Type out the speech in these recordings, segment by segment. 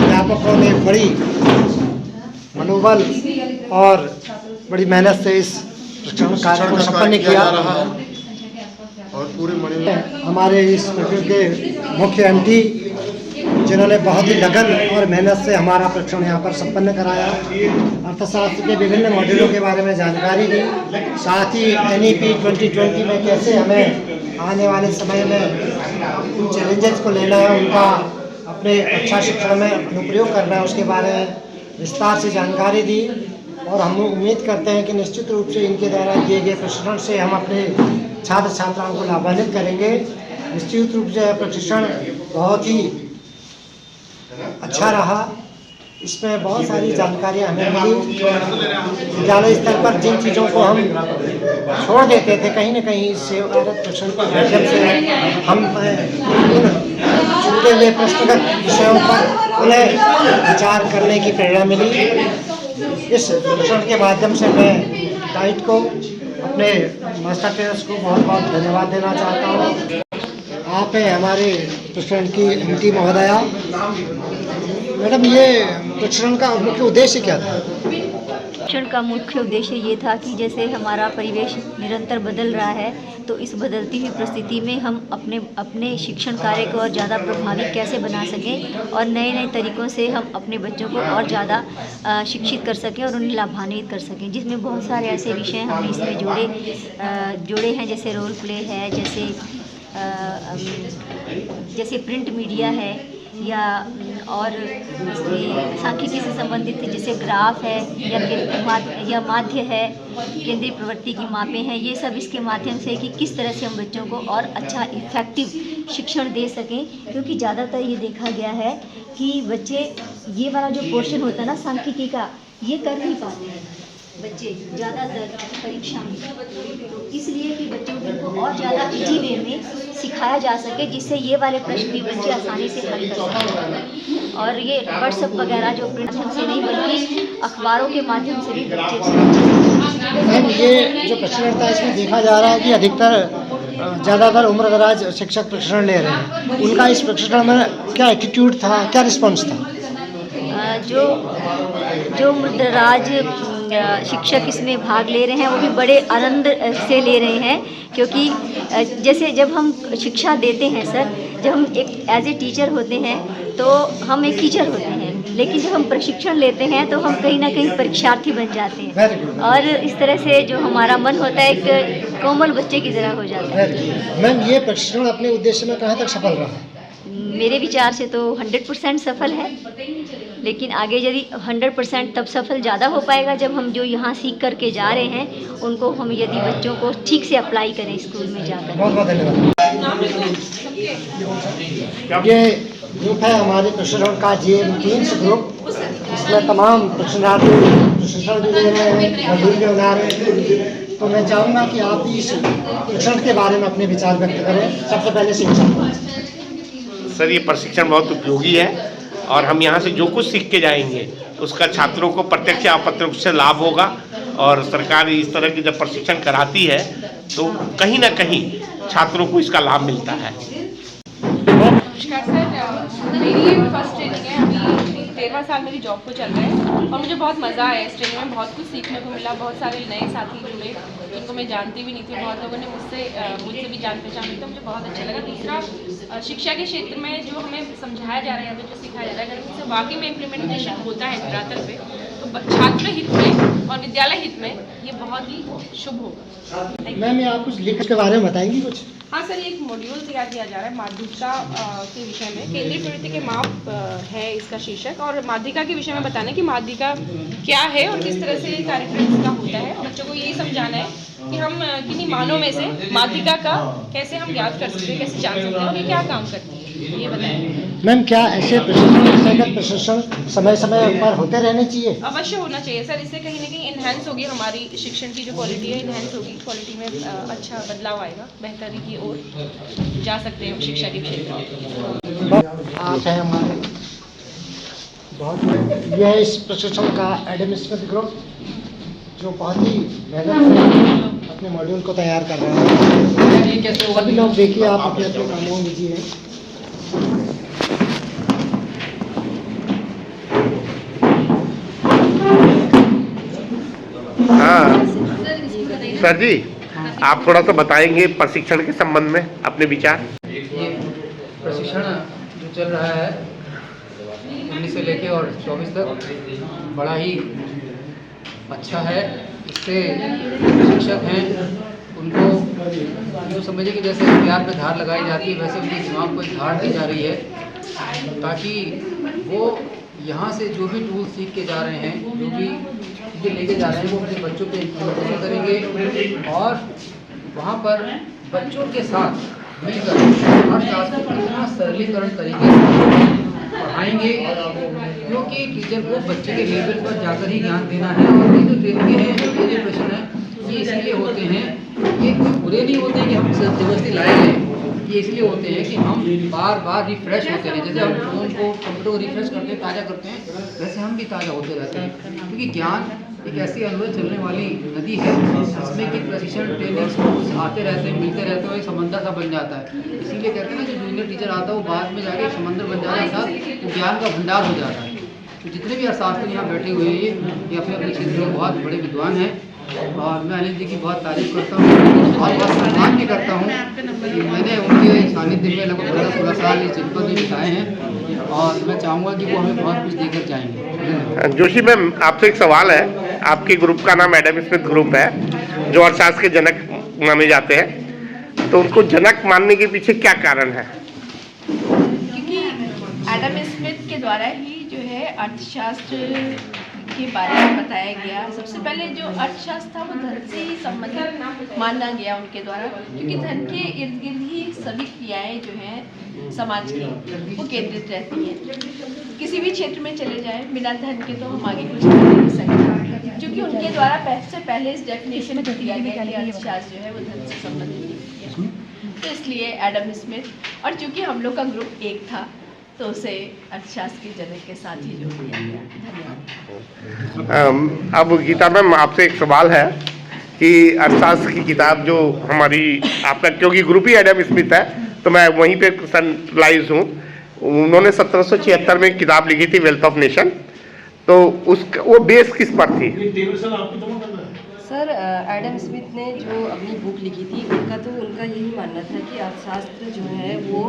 अध्यापकों ने बड़ी मनोबल और बड़ी मेहनत से इस प्रशिक्षण कार्य को संपन्न किया और पूरे हमारे इस प्रशिक्षण के मुख्य एमटी जिन्होंने बहुत ही लगन और मेहनत से हमारा प्रशिक्षण यहाँ पर संपन्न कराया, अर्थशास्त्र के विभिन्न मॉड्यूलों के बारे में जानकारी दी, साथ ही NEP 2020 में कैसे हमें आने वाले समय में उन चैलेंजेस को लेना है, उनका अपने अच्छा शिक्षा में अनुप्रयोग करना है, उसके बारे में विस्तार से जानकारी दी। और हम उम्मीद करते हैं कि निश्चित रूप से इनके द्वारा दिए गए प्रशिक्षण से हम अपने छात्र छात्राओं को लाभान्वित करेंगे। निश्चित रूप से प्रशिक्षण बहुत ही अच्छा रहा, इसमें बहुत सारी जानकारियाँ हमें मिली। विद्यालय स्तर पर जिन चीज़ों को हम छोड़ देते थे, कहीं न कहीं इस सेवा भारत प्रशिक्षण के माध्यम से हम छूटे हुए प्रश्नगत विषयों पर उन्हें विचार करने की प्रेरणा मिली। इस प्रशिक्षण के माध्यम से मैं डाइट को, अपने मास्टर ट्रेनर्स को बहुत बहुत धन्यवाद देना चाहता हूँ। आप हैं हमारे प्रशिक्षण की एमटी महोदया। मैडम, ये प्रशिक्षण का मुख्य उद्देश्य क्या था? प्रशिक्षण का मुख्य उद्देश्य ये था कि जैसे हमारा परिवेश निरंतर बदल रहा है, तो इस बदलती हुई परिस्थिति में हम अपने शिक्षण कार्य को और ज़्यादा प्रभावी कैसे बना सकें और नए नए तरीक़ों से हम अपने बच्चों को और ज़्यादा शिक्षित कर सकें और उन्हें लाभान्वित कर सकें, जिसमें बहुत सारे ऐसे विषय हमने इसमें जोड़े हैं, जैसे रोल प्ले है, जैसे प्रिंट मीडिया है, या और सांख्यिकी से संबंधित जैसे ग्राफ है, या माध्य है, केंद्रीय प्रवृत्ति की मापें हैं। ये सब इसके माध्यम से कि किस तरह से हम बच्चों को और अच्छा इफ़ेक्टिव शिक्षण दे सकें, क्योंकि ज़्यादातर ये देखा गया है कि बच्चे ये वाला जो पोर्शन होता है ना सांख्यिकी का, ये कर नहीं पाते हैं बच्चे ज़्यादातर परीक्षा में, तो इसलिए कि बच्चों को और ज़्यादा इजी वे में सिखाया जा सके, जिससे ये वाले प्रश्न भी बच्चे आसानी से हल कर सकें। और ये व्हाट्सएप वगैरह जो प्रिंट से नहीं बल्कि अखबारों के माध्यम से भी बच्चे। मैम, ये जो प्रशिक्षण था इसमें देखा जा रहा है कि अधिकतर ज़्यादातर उम्रदराज शिक्षक प्रशिक्षण ले रहे हैं, उनका इस प्रशिक्षण में क्या एटीट्यूड था, क्या रिस्पॉन्स था? जो उम्रदराज शिक्षक इसमें भाग ले रहे हैं वो भी बड़े आनंद से ले रहे हैं, क्योंकि जैसे जब हम शिक्षा देते हैं सर, जब हम एक एज ए टीचर होते हैं तो हम एक टीचर होते हैं, लेकिन जब हम प्रशिक्षण लेते हैं तो हम कहीं ना कहीं परीक्षार्थी बन जाते हैं, और इस तरह से जो हमारा मन होता है एक कोमल बच्चे की तरह हो जाता है। मैम, ये प्रशिक्षण अपने उद्देश्य में कहाँ तक सफल रहा? मेरे विचार से तो 100% सफल है, लेकिन आगे यदि 100% तब सफल ज़्यादा हो पाएगा जब हम जो यहाँ सीख करके जा रहे हैं उनको हम यदि बच्चों को ठीक से अप्लाई करें स्कूल में जाकर। बहुत बहुत धन्यवाद। ये ग्रुप है हमारे प्रशिक्षण का GM3 ग्रुप, इसमें तमाम प्रशिक्षणार्थी प्रशिक्षण भी ले रहे हैं, मजदूर भी बना रहे हैं। तो मैं चाहूँगा कि आप इस प्रशिक्षण के बारे में अपने विचार व्यक्त करें। सबसे पहले शिक्षण। सर, ये प्रशिक्षण बहुत उपयोगी है और हम यहाँ से जो कुछ सीख के जाएंगे उसका छात्रों को प्रत्यक्ष या अप्रत्यक्ष से लाभ होगा, और सरकार इस तरह की जब प्रशिक्षण कराती है तो कहीं ना कहीं छात्रों को इसका लाभ मिलता है। नमस्कार सर, मेरी फर्स्ट ट्रेनिंग है, अभी 13वां साल मेरी जॉब को चल रहा है और मुझे बहुत मज़ा आया इस ट्रेनिंग में। बहुत कुछ सीखने को मिला, बहुत सारे नए साथी जुड़े जिनको मैं जानती भी नहीं थी, बहुत लोगों ने मुझसे भी जान पहचान की, तो मुझे बहुत अच्छा लगा। दूसरा, शिक्षा के क्षेत्र में जो हमें समझाया जा रहा है, जो सिखाया जा रहा है, अगर उससे वाकई में इम्प्लीमेंटेशन होता है धरातल पे, तो छात्र हित में और विद्यालय हित में ये बहुत ही शुभ होगा। मैम, आप कुछ लिखने के बारे में बताएंगी कुछ? हाँ सर, एक मॉड्यूल तैयार किया जा रहा है माध्यिका के विषय में, केंद्रीय प्रवृत्ति के माप है इसका शीर्षक, और माध्यिका के विषय में बताना कि माध्यिका क्या है और किस तरह से कार्यक्रम इसका होता है। बच्चों को यही समझाना है कि हम किन्हीं मानों में से माध्यिका का कैसे हम ज्ञात कर सकते हैं, कैसे जान सकते हैं और ये क्या काम करती है, ये बताएं। मैम, क्या ऐसे प्रशिक्षण समय समय पर होते रहने चाहिए? अवश्य होना चाहिए सर, इससे कहीं ना कहीं इन्हेंस होगी हमारी शिक्षण की जो क्वालिटी है, इन्हेंस होगी, क्वालिटी में अच्छा बदलाव आएगा, बेहतरी की ओर जा सकते हैं हम शिक्षा के क्षेत्र में। आप हैं हमारे बहुत, यह है इस प्रशिक्षण का एडमिनिस्ट्रेटिव ग्रुप जो बहुत ही मेहनत अपने मॉड्यूल को तैयार कर रहे हैं। सभी लोग देखिए, आप अपने अपने कामों में बिजी हैं। हाँ सर जी, आप थोड़ा सा बताएंगे प्रशिक्षण के संबंध में अपने विचार। ये प्रशिक्षण जो चल रहा है 19 से लेके और 24 तक बड़ा ही अच्छा है। इससे शिक्षक हैं उनको जो समझे कि जैसे प्यार पे धार लगाई जाती है, वैसे उनके दिमाग को एक धार दी जा रही है, ताकि वो यहाँ से जो भी टूल सीख के जा रहे हैं, जो भी चीज़ें लेके जा रहे हैं, वो अपने बच्चों पे इम्प्लीमेंटेशन करेंगे और वहाँ पर बच्चों के साथ मिलकर अर्थशास्त्र को इतना सरलीकरण तरीके से पढ़ाएंगे, क्योंकि टीचर को बच्चे के लेवल पर जाकर ही ज्ञान देना है। और ये जो ट्रेनिंग है, ये प्रश्न है, ये इसलिए होते हैं, ये कोई बुरे नहीं होते हैं कि हम जबरदस्ती लाए गए, ये इसलिए होते हैं कि हम बार बार रिफ़्रेश होते हैं। जैसे हम फ़ोन को, कंप्यूटर को रिफ़्रेश करते हैं, ताज़ा करते हैं, वैसे हम भी ताज़ा होते रहते हैं। क्योंकि ज्ञान एक ऐसी अनवरत चलने वाली नदी है, जिसमें कि प्रशिक्षण ट्रेनिंग्स आते रहते हैं, मिलते रहते हैं, एक समंदर सा बन जाता है। इसीलिए कहते हैं ना, जो जूनियर टीचर आता है वो बाद में जाके समंदर बन जाता है, तो ज्ञान का भंडार हो जाता है। तो जितने भी अर्थशास्त्री यहाँ बैठे हुए हैं, ये अपने अपने क्षेत्र में बहुत बड़े विद्वान हैं और मैं अनिल जी की बहुत तारीफ करता हूँ और बहुत सम्मान भी करता हूँ कि मैंने उनके सानिध्य में लगभग 15-16 साल इस जनपद में बिताए हैं और मैं चाहूँगा कि वो हमें बहुत कुछ देकर जाएंगे। जोशी मैम, आपसे एक सवाल है। आपके ग्रुप का नाम एडम स्मिथ ग्रुप है, जो अर्थशास्त्र के जनक माने जाते हैं, तो उनको जनक मानने के पीछे क्या कारण है? क्योंकि एडम स्मिथ के द्वारा ही जो है अर्थशास्त्र के बारे में बताया गया। सबसे पहले जो अर्थशास्त्र था वो धन से ही संबंधित माना गया उनके द्वारा, क्योंकि धन के इर्द गिर्द ही सभी क्रियाएं जो हैं समाज की वो केंद्रित रहती हैं। किसी भी क्षेत्र में चले जाएं, बिना धन के तो हम आगे कुछ कर नहीं सकते, क्योंकि उनके द्वारा से पहले इस डेफिनेशन को दिया गया कि अर्थशास्त्र जो है वो धन से संबंधित है। तो इसलिए एडम स्मिथ, और चूँकि हम लोग का ग्रुप एक था तो उसे अर्थशास्त्र के जनक के साथ ही जोड़ दिया गया। धन्यवाद। अब गीता मैम, आपसे एक सवाल है कि अर्थशास्त्र की किताब जो हमारी आपका, क्योंकि ग्रुप ही एडम स्मिथ है तो मैं वहीं पे सेंट्रलाइज हूँ, उन्होंने 1776 में किताब लिखी थी वेल्थ ऑफ नेशन, तो उसका वो बेस किस पर थी? सर, एडम स्मिथ ने जो अपनी बुक लिखी थी उनका यही मानना था कि अर्थशास्त्र जो है वो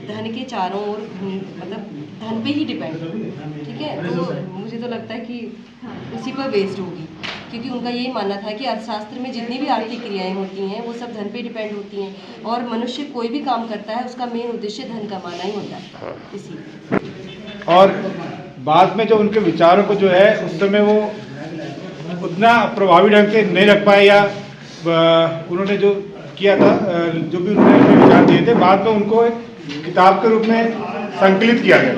धन के चारों ओर, मतलब धन पे ही डिपेंड, ठीक है। तो मुझे तो लगता है कि उसी पर बेस्ड होगी, क्योंकि उनका यही मानना था कि अर्थशास्त्र में जितनी भी आर्थिक क्रियाएं होती हैं वो सब धन पे डिपेंड होती हैं और मनुष्य कोई भी काम करता है उसका मेन उद्देश्य धन कमाना ही होता है। इसी और बाद में जो उनके विचारों को जो है उस समय वो उतना प्रभावी ढंग से नहीं रख पाए, या उन्होंने जो किया था, जो भी उन्होंने अपने विचार दिए थे, बाद में उनको एक किताब के रूप में संकलित किया गया,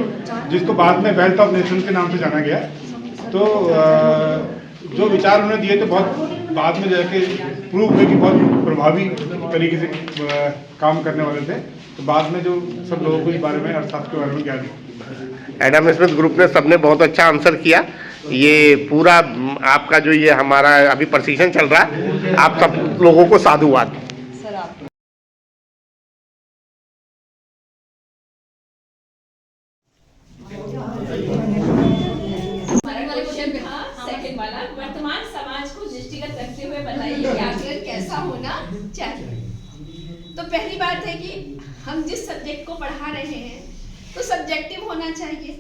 जिसको बाद में वेल्थ ऑफ नेशन के नाम से जाना गया। तो जो विचार उन्होंने दिए थे बहुत बाद में जाके प्रूव हुए कि बहुत प्रभावी तरीके से काम करने वाले थे। तो बाद में जो सब लोगों को इस बारे में, अर्थशास्त्र के बारे में ज्ञान दिया। एडम स्मिथ ग्रुप ने सबने बहुत अच्छा आंसर किया। ये पूरा आपका जो ये हमारा अभी प्रशिक्षण चल रहा है, आप सब लोगों को साधुवाद। सर, आप सेकंड वाला, वर्तमान समाज को दृष्टिगत रखते हुए बताइए कि आखिर कैसा होना चाहिए। तो पहली बात है कि हम जिस सब्जेक्ट को पढ़ा रहे हैं तो सब्जेक्टिव होना चाहिए,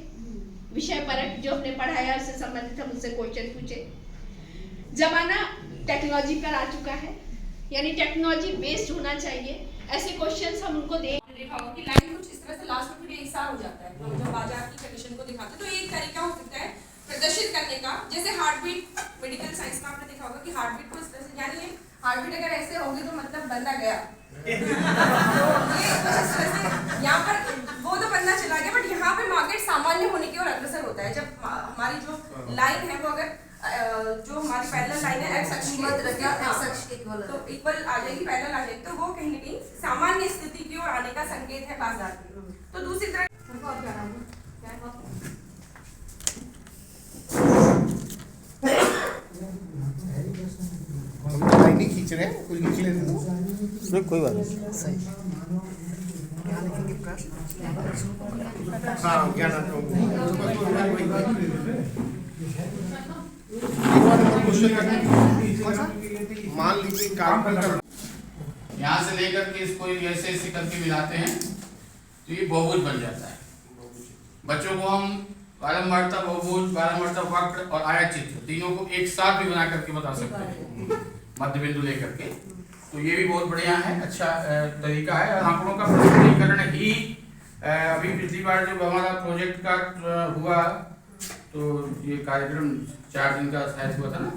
विषय परक, जो हमने पढ़ाया उससे संबंधित हम उससे क्वेश्चन पूछे। जमाना टेक्नोलॉजी पर आ चुका है, यानी टेक्नोलॉजी बेस्ड होना चाहिए। ऐसे क्वेश्चंस हम उनको देखा होगा कि लाइन कुछ इस तरह से लास्ट में फिर इशारा हो जाता है, हम जब बाजार की कंडीशन को दिखाते हैं तो एक तरीका हो सकता है प्रदर्शित करने का। जैसे हार्ट बीट, मेडिकल साइंस में आपने देखा होगा कि हार्ट बीट को इस तरह से, यानी हार्ट बीट अगर ऐसे होगी तो मतलब बंदा गया तो ये कुछ इस तरह से यहाँ पर वो तो बंदा चला गया, बट यहाँ पे मार्केट सामान्य होने की ओर अग्रसर होता है। जब हमारी जो लाइन है वो अगर जो हमारी पैरेलल लाइन है एक्स अक्ष के तो इक्वल आ जाएगी, पैरेलल आ जाएगी, तो वो कहीं ना कहीं सामान्य स्थिति की ओर आने का संकेत है बाजार में। तो दूसरी तरफ बताएंगे नहीं खींच रहे हैं, कुछ लिख लेने दो। कोई बात नहीं, सही। हाँ क्या नाम मान लीजिए काम कर यहाँ से लेकर के इसको ऐसे ऐसे करके मिलाते हैं तो ये बहुभुज बन जाता है। बच्चों को हम बारंबारता, बहुभुज, बारंबारता, वक्र और आयतचित्र तीनों को एक साथ भी बना करके बता सकते हैं, मध्य बिंदु लेकर के। तो ये भी बहुत बढ़िया है, अच्छा तरीका है। आंकड़ों का प्रस्तुतीकरण ही अभी पिछली बार जब हमारा प्रोजेक्ट का हुआ तो ये कार्यक्रम 4 दिन का शायद हुआ था ना,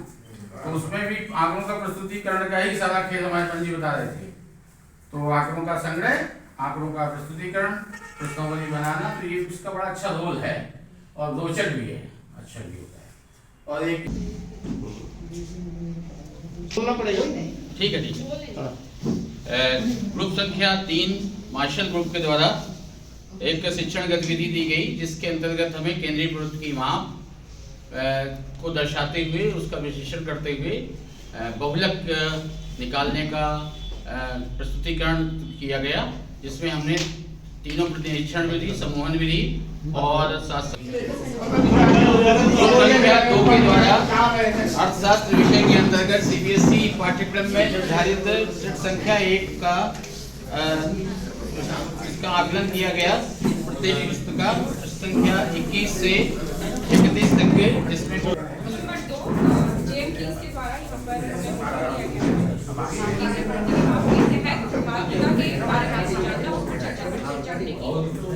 तो उसमें भी आंकड़ों का प्रस्तुतीकरण का ही सारा खेल हमारे पंजी बता रहे थे। तो आंकड़ों का संग्रह, आंकड़ों का प्रस्तुतीकरण, प्रश्नावली बनाना, तो ये उसका बड़ा अच्छा रोल है और रोचक भी है, अच्छा भी होता है। और एक बोलना पड़ेगा। ठीक है। ग्रुप संख्या 3 मार्शल ग्रुप के द्वारा एक शिक्षण गतिविधि दी गई, जिसके अंतर्गत हमें केंद्रीय प्रवृत्ति की माप को दर्शाते हुए, उसका विश्लेषण करते हुए बहुलक निकालने का प्रस्तुतीकरण किया गया, जिसमें हमने तीनों प्रतिनिरीक्षण विधि, समूहन विधि और संख्या 2 के द्वारा अर्थशास्त्र विषय के अंतर्गत सीबीएसई पाठ्यक्रम में निर्धारित संख्या 1 का इसका आकलन किया गया। प्रत्येक पुस्तक का संख्या 21 से 31 तक के, जिसमें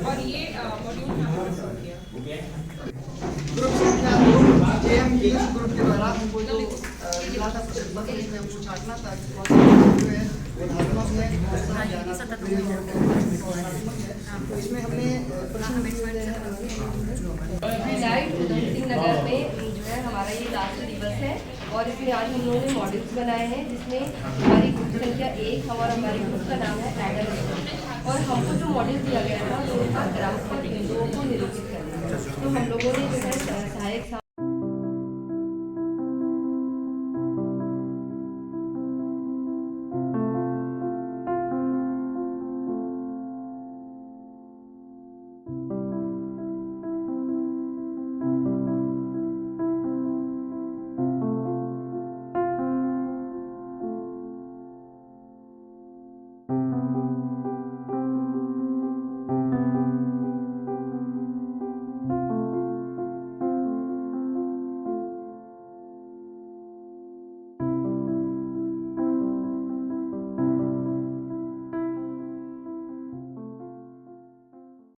और ये ग्रुप संख्या 2 जेएम किंग्स ग्रुप के द्वारा हमको जो मिला था उसमें हमको छाटना था कि तो इसमें हमने लाइव उधमसिंह नगर में जो है हमारा ये लास्ट दिवस है और इसमें आज हम लोगों ने मॉडल्स बनाए हैं, जिसमें हमारी ग्रुप संख्या 1 हमारा हमारी ग्रुप का नाम है एडम, और हमको जो मॉडल दिया गया था वो था ग्राम बिंदुओं को निरूपित करना। तो हम लोगों ने जो है सहायक